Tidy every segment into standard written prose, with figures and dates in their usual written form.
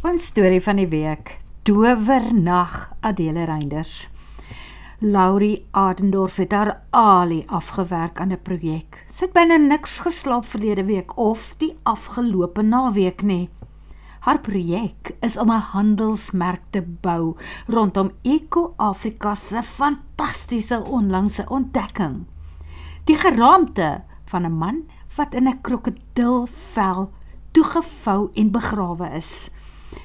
Ons storie van die week, Dowernag, Adele Reinders. Laurie Adendorf het haar alie afgewerk aan 'n projek. Sy het byna niks geslaap verlede week of die afgelope naweek nie. Haar projek is om 'n handelsmerk te bou rondom Eko-Afrika se fantastiese onlangse ontdekking. Die geraamte van 'n man wat in 'n krokodilvel toegevou en begrawe is.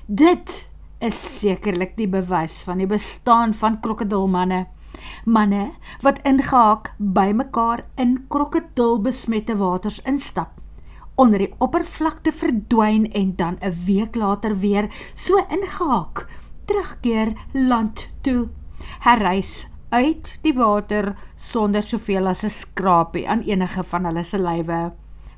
Dit is sekerlik die bewys van die bestaan van krokodilmanne. Manne wat ingehaak by mekaar in krokodilbesmette waters instap, onder die oppervlakte verdwyn en dan 'n week later weer so ingehaak, terugkeer land toe, herreis uit die water sonder soveel as 'n skrapie aan enige van hulle se lywe.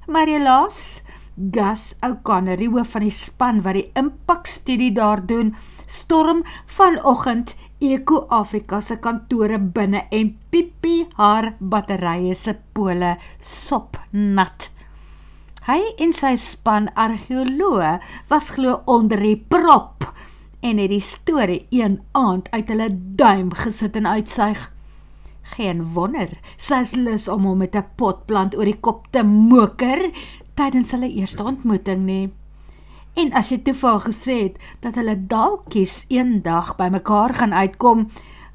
Maar helaas, Gus O'Connor, die hoof van die span wat die impakstudie daar doen, storm vanoggend Eko-Afrika se kantore binne en piepie haar batterye se pole sopnat. Hy en sy span argeoloë was glo onder die prop en het die storie een aand uit hulle duim gesit en uitsuig. Geen wonder, sy is lus om hom met 'n potplant oor die kop te moker tydens hulle eerste ontmoeting nie. En as jy toeval gesê het dat hulle dalkies eendag by mekaar gaan uitkom,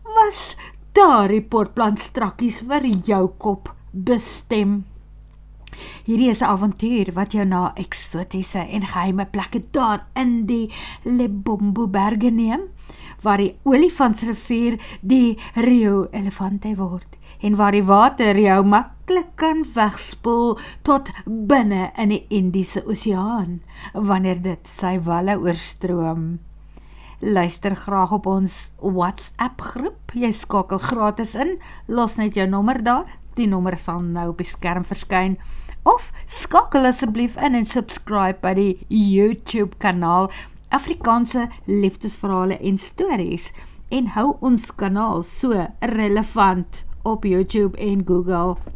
was daardie potplant strakkies vir jou kop bestem. Hierdie is 'n avontuur wat jou na eksotiese en geheime plekke daar in die Lebombo-berge neem, waar die Olifantsrivier die Rio Elefante word, en waar die water jou maklik kan wegspoel tot binne in die Indiese Oseaan, wanneer dit sy walle oorstroom. Luister graag op ons WhatsApp groep, jy skakel gratis in, los net jou nommer daar, die nommer sal nou op die skerm verskyn, of skakel asseblief in en subscribe by die YouTube kanaal Afrikaanse liefdesverhale en stories, en hou ons kanaal so relevant op YouTube en Google.